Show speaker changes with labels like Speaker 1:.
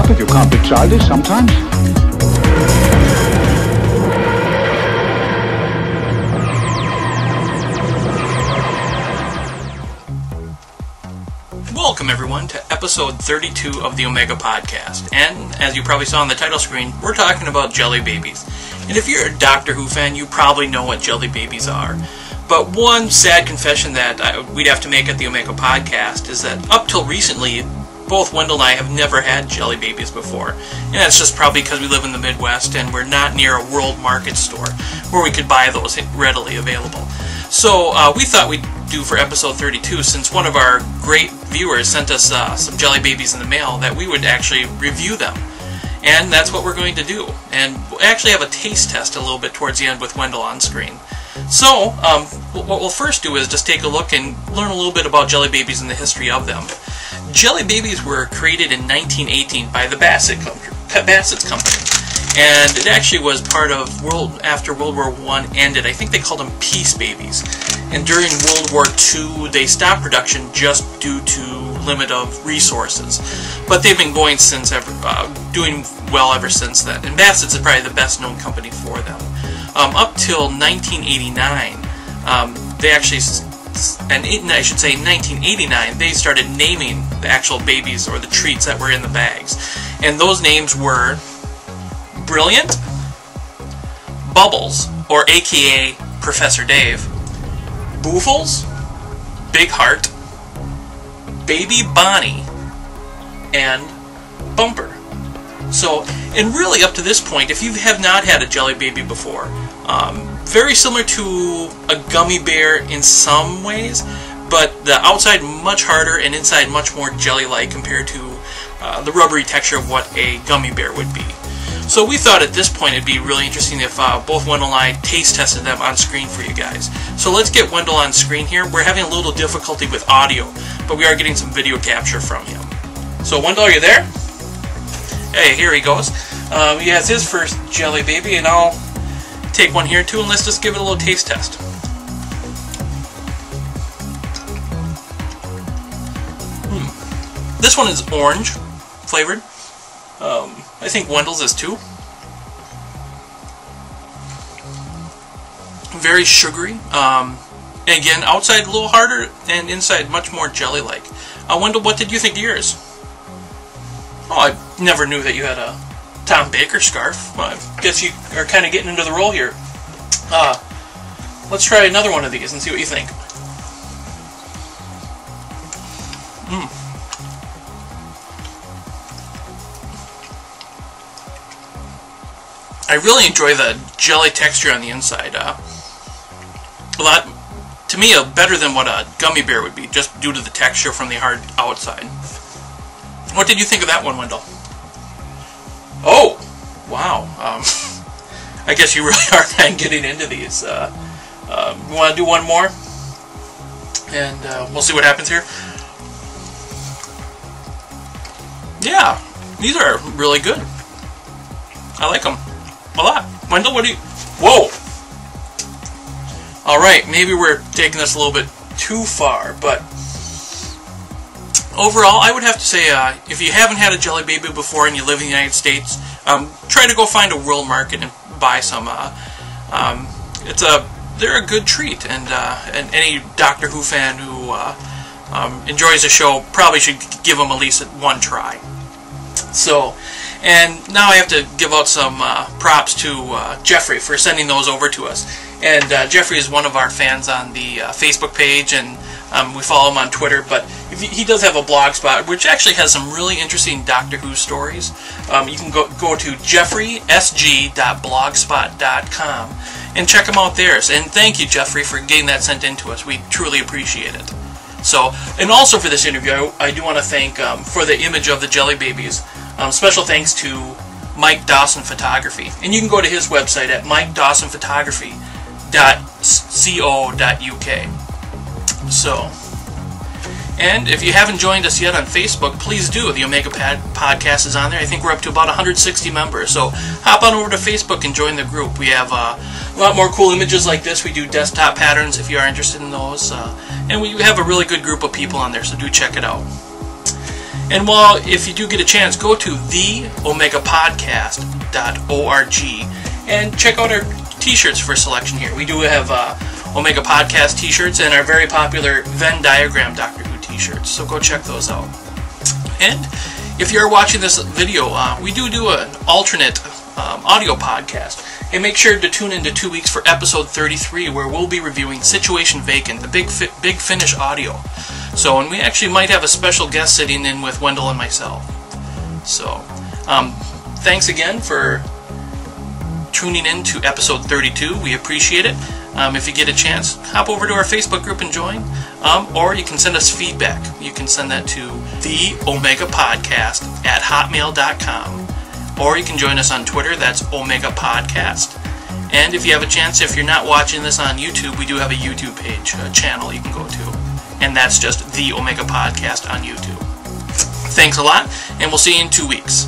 Speaker 1: grown-up if you can't be childish sometimes.
Speaker 2: Welcome everyone to episode 32 of the Omega Podcast, and as you probably saw on the title screen, we're talking about jelly babies. And if you're a Doctor Who fan, you probably know what jelly babies are. But one sad confession that we'd have to make at the Omega Podcast is that up till recently, both Wendell and I have never had jelly babies before. And that's just probably because we live in the Midwest and we're not near a world market store where we could buy those readily available. So we thought we'd do for episode 32, since one of our great viewers sent us some jelly babies in the mail, that we would actually review them. And that's what we're going to do. And we'll actually have a taste test a little bit towards the end with Wendell on screen. So, what we'll first do is just take a look and learn a little bit about jelly babies and the history of them. Jelly babies were created in 1918 by the Bassett's Company. And it actually was part of, after World War I ended, I think they called them peace babies. And during World War II, they stopped production just due to limit of resources. But they've been going since, doing well ever since then. And Bassett's is probably the best known company for them. Up till 1989, they actually, and I should say 1989, they started naming the actual babies or the treats that were in the bags. And those names were Brilliant, Bubbles, or aka Professor Dave, Boofles, Big Heart, Baby Bonnie, and Bumper. So, and really up to this point, if you have not had a jelly baby before, very similar to a gummy bear in some ways, but the outside much harder and inside much more jelly-like compared to the rubbery texture of what a gummy bear would be. So we thought at this point it'd be really interesting if both Wendell and I taste tested them on screen for you guys. So let's get Wendell on screen here. We're having a little difficulty with audio, but we are getting some video capture from him. So Wendell, are you there? Hey, here he goes. He has his first jelly baby, and I'll take one here too, and let's just give it a little taste test. This one is orange flavored. I think Wendell's is too. Very sugary. And again, outside a little harder, and inside much more jelly-like. Wendell, what did you think of yours? Oh, I never knew that you had a Tom Baker scarf. Well, I guess you are kind of getting into the role here. Let's try another one of these and see what you think. I really enjoy the jelly texture on the inside. A lot, to me, better than what a gummy bear would be, just due to the texture from the hard outside. What did you think of that one, Wendell? Oh, wow. I guess you really are kind of getting into these. You want to do one more? And we'll see what happens here. Yeah, these are really good. I like them a lot. Wendell, what do you... Whoa! Alright, maybe we're taking this a little bit too far, but overall, I would have to say, if you haven't had a jelly baby before and you live in the United States, try to go find a world market and buy some. They're a good treat, and any Doctor Who fan who enjoys the show probably should give them at least one try. So, and now I have to give out some props to Jeffrey for sending those over to us. And Jeffrey is one of our fans on the Facebook page, and we follow him on Twitter, but he does have a blog spot which actually has some really interesting Doctor Who stories. You can go to jeffreysg.blogspot.com and check him out there. And thank you, Jeffrey, for getting that sent in to us. We truly appreciate it. So, and also for this interview, I do want to thank, for the image of the jelly babies, special thanks to Mike Dawson Photography. And you can go to his website at mikedawsonphotography.co.uk. So, and if you haven't joined us yet on Facebook, please do. The Omega Podcast is on there. I think we're up to about 160 members. So hop on over to Facebook and join the group. We have a lot more cool images like this. We do desktop patterns if you are interested in those. And we have a really good group of people on there, so do check it out. And while, if you do get a chance, go to theomegapodcast.org and check out our t-shirts for selection here. We do have Omega Podcast t-shirts and our very popular Venn diagram Doctor Who t-shirts, so go check those out. And if you're watching this video, we do an alternate audio podcast. And make sure to tune in to 2 weeks for episode 33, where we'll be reviewing Situation Vacant, the Big Finish audio. So, and we actually might have a special guest sitting in with Wendell and myself. So, thanks again for tuning in to episode 32. We appreciate it. If you get a chance, hop over to our Facebook group and join. Or you can send us feedback. You can send that to theomegapodcast@hotmail.com. Or you can join us on Twitter, that's Omega Podcast. And if you have a chance, if you're not watching this on YouTube, we do have a YouTube page, a channel you can go to. And that's just The Omega Podcast on YouTube. Thanks a lot, and we'll see you in 2 weeks.